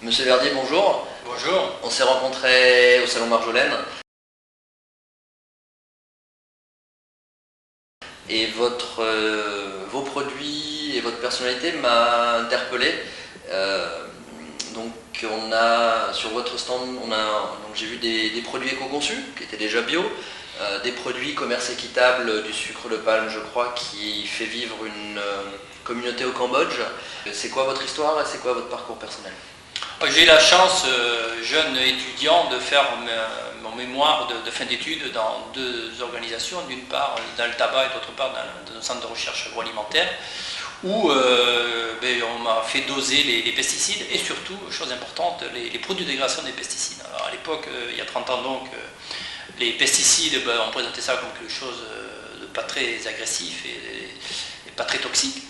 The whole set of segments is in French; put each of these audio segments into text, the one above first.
Monsieur Verdier, bonjour. Bonjour. On s'est rencontrés au Salon Marjolaine. Et vos produits et votre personnalité m'a interpellé. Donc sur votre stand, j'ai vu des produits éco-conçus qui étaient déjà bio, des produits commerce équitable, du sucre de palme, je crois, qui fait vivre une communauté au Cambodge. C'est quoi votre histoire et c'est quoi votre parcours personnel? J'ai eu la chance, jeune étudiant, de faire mon mémoire de fin d'études dans deux organisations, d'une part dans le tabac et d'autre part dans un centre de recherche agroalimentaire, où on m'a fait doser les pesticides et surtout, chose importante, les produits de dégradation des pesticides. Alors à l'époque, il y a 30 ans donc, les pesticides, on présentait ça comme quelque chose de pas très agressif et pas très toxique.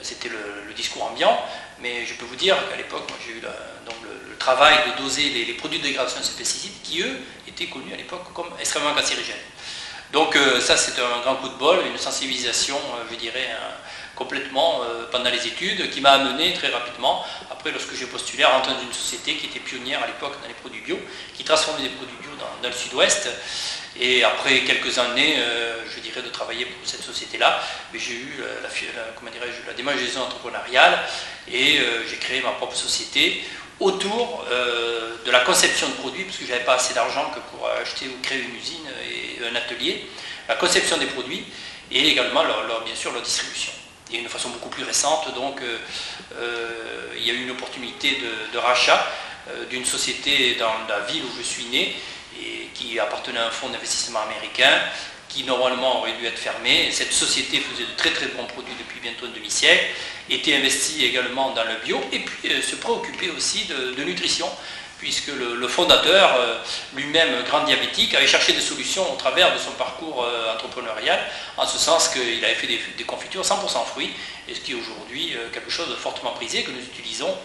C'était le discours ambiant, mais je peux vous dire qu'à l'époque, j'ai eu le travail de doser les produits de dégradation de ces pesticides qui, eux, étaient connus à l'époque comme extrêmement cancérigènes. Donc ça, c'est un grand coup de bol, une sensibilisation, je dirais, complètement pendant les études, qui m'a amené très rapidement, après lorsque j'ai postulé, à rentrer dans une société qui était pionnière à l'époque dans les produits bio, qui transformait des produits bio dans le sud-ouest. Et après quelques années, je dirais, de travailler pour cette société-là, j'ai eu la démangeaison entrepreneuriale et j'ai créé ma propre société autour de la conception de produits, parce que je n'avais pas assez d'argent que pour acheter ou créer une usine et un atelier, la conception des produits et également bien sûr leur distribution. Et d'une façon beaucoup plus récente, donc il y a eu une opportunité de rachat d'une société dans la ville où je suis né, et qui appartenait à un fonds d'investissement américain, qui normalement aurait dû être fermé. Et cette société faisait de très très bons produits depuis bientôt un demi-siècle, était investie également dans le bio, et puis se préoccupait aussi de nutrition, puisque le fondateur, lui-même grand diabétique, avait cherché des solutions au travers de son parcours entrepreneurial, en ce sens qu'il avait fait des confitures 100% fruits, et ce qui est aujourd'hui quelque chose de fortement prisé, que nous utilisons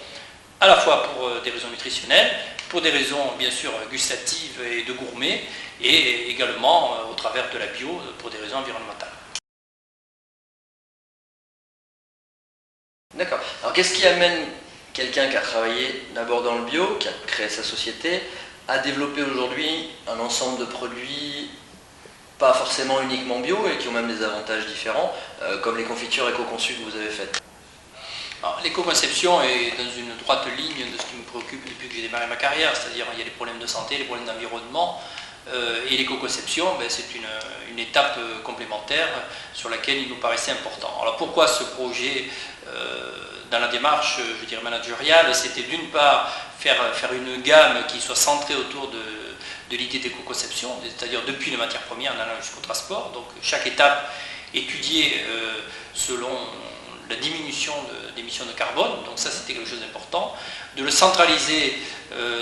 à la fois pour des raisons nutritionnelles, pour des raisons bien sûr gustatives et de gourmet, et également au travers de la bio pour des raisons environnementales. D'accord. Alors qu'est-ce qui amène quelqu'un qui a travaillé d'abord dans le bio, qui a créé sa société, à développer aujourd'hui un ensemble de produits pas forcément uniquement bio et qui ont même des avantages différents, comme les confitures éco-conçues que vous avez faites? L'éco-conception est dans une droite ligne de ce qui me préoccupe depuis que j'ai démarré ma carrière, c'est-à-dire il y a les problèmes de santé, les problèmes d'environnement, et l'éco-conception, c'est une étape complémentaire sur laquelle il nous paraissait important. Alors pourquoi ce projet dans la démarche, je dirais, managériale, c'était d'une part faire une gamme qui soit centrée autour de l'idée d'éco-conception, c'est-à-dire depuis les matières premières en allant jusqu'au transport, donc chaque étape étudiée selon la diminution d'émissions de carbone, donc ça c'était quelque chose d'important, de le centraliser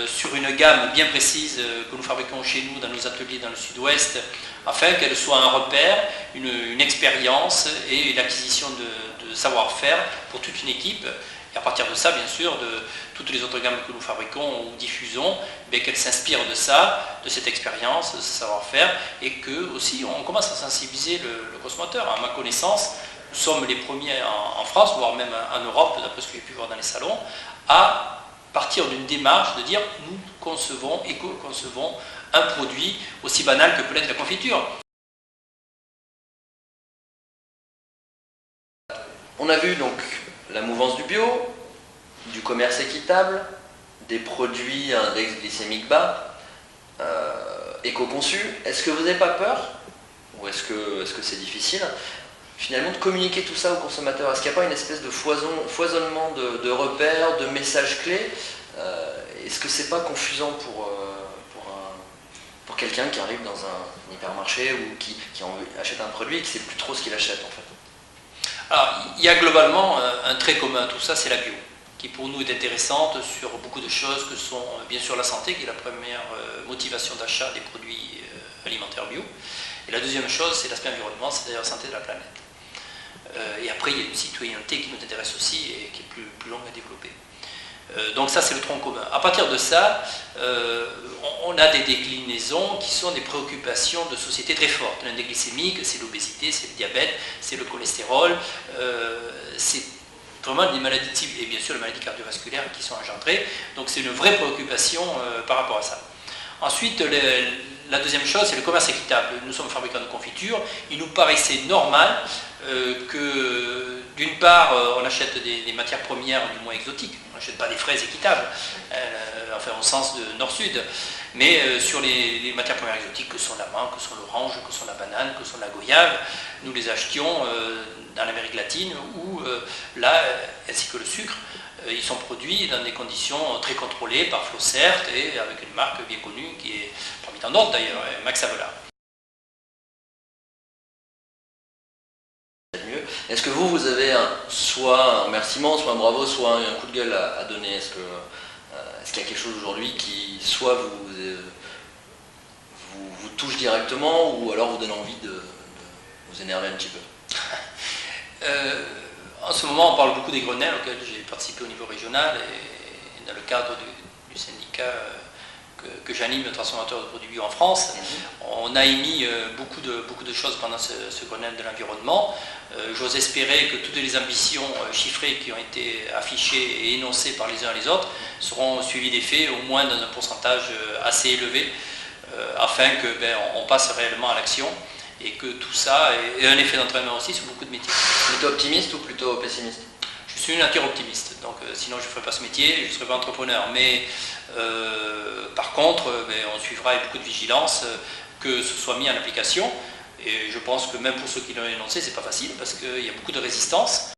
sur une gamme bien précise que nous fabriquons chez nous dans nos ateliers dans le sud-ouest, afin qu'elle soit un repère, une expérience et l'acquisition de savoir-faire pour toute une équipe. Et à partir de ça, bien sûr, de toutes les autres gammes que nous fabriquons ou diffusons, qu'elles s'inspirent de ça, de cette expérience, de ce savoir-faire, et que aussi on commence à sensibiliser le consommateur. À ma connaissance, nous sommes les premiers en France, voire même en Europe, d'après ce que j'ai pu voir dans les salons, à partir d'une démarche de dire nous concevons, éco-concevons un produit aussi banal que peut l'être la confiture. On a vu donc la mouvance du bio, du commerce équitable, des produits à index glycémique bas, éco-conçus. Est-ce que vous n'avez pas peur, ou est-ce que c'est difficile, finalement, de communiquer tout ça aux consommateurs? Est-ce qu'il n'y a pas une espèce de foisonnement de repères, de messages clés? Est-ce que c'est pas confusant pour quelqu'un qui arrive dans un hypermarché ou qui achète un produit et qui ne sait plus trop ce qu'il achète en fait? Alors, il y a globalement un trait commun à tout ça, c'est la bio, qui pour nous est intéressante sur beaucoup de choses que sont bien sûr la santé, qui est la première motivation d'achat des produits alimentaires bio. Et la deuxième chose, c'est l'aspect environnement, c'est-à-dire la santé de la planète. Et après, il y a une citoyenneté qui nous intéresse aussi et qui est plus longue à développer. Donc ça, c'est le tronc commun. À partir de ça, on a des déclinaisons qui sont des préoccupations de société très fortes. L'index glycémique, c'est l'obésité, c'est le diabète, c'est le cholestérol, c'est traitement des maladies de cible et bien sûr les maladies cardiovasculaires qui sont engendrées. Donc c'est une vraie préoccupation par rapport à ça. Ensuite, la deuxième chose, c'est le commerce équitable. Nous sommes fabricants de confitures. Il nous paraissait normal que, d'une part, on achète des matières premières du moins exotiques. On n'achète pas des fraises équitables, enfin au sens de nord-sud. Mais sur les matières premières exotiques, que sont la mangue, que sont l'orange, que sont la banane, que sont la goyave, nous les achetions dans l'Amérique latine où, là, ainsi que le sucre, ils sont produits dans des conditions très contrôlées par Flowcert et avec une marque bien connue qui est parmi tant d'autres d'ailleurs, Max Havelaar. Est-ce que vous avez soit un remerciement, soit un bravo, soit un coup de gueule à donner? Est-ce qu'il y a quelque chose aujourd'hui qui soit vous touche directement ou alors vous donne envie de vous énerver un petit peu? En ce moment, on parle beaucoup des Grenelles auxquelles j'ai participé au niveau régional et dans le cadre du syndicat que j'anime, le transformateur de produits bio en France. On a émis beaucoup de choses pendant ce Grenelle de l'environnement. J'ose espérer que toutes les ambitions chiffrées qui ont été affichées et énoncées par les uns et les autres seront suivies des faits, au moins dans un pourcentage assez élevé, afin qu'on passe réellement à l'action. Et que tout ça ait un effet d'entraînement aussi sur beaucoup de métiers. Plutôt optimiste ou plutôt pessimiste? Je suis une nature optimiste, donc sinon je ne ferais pas ce métier, je ne serais pas entrepreneur. Mais par contre, on suivra avec beaucoup de vigilance que ce soit mis en application. Et je pense que même pour ceux qui l'ont énoncé, ce n'est pas facile parce qu'il y a beaucoup de résistance.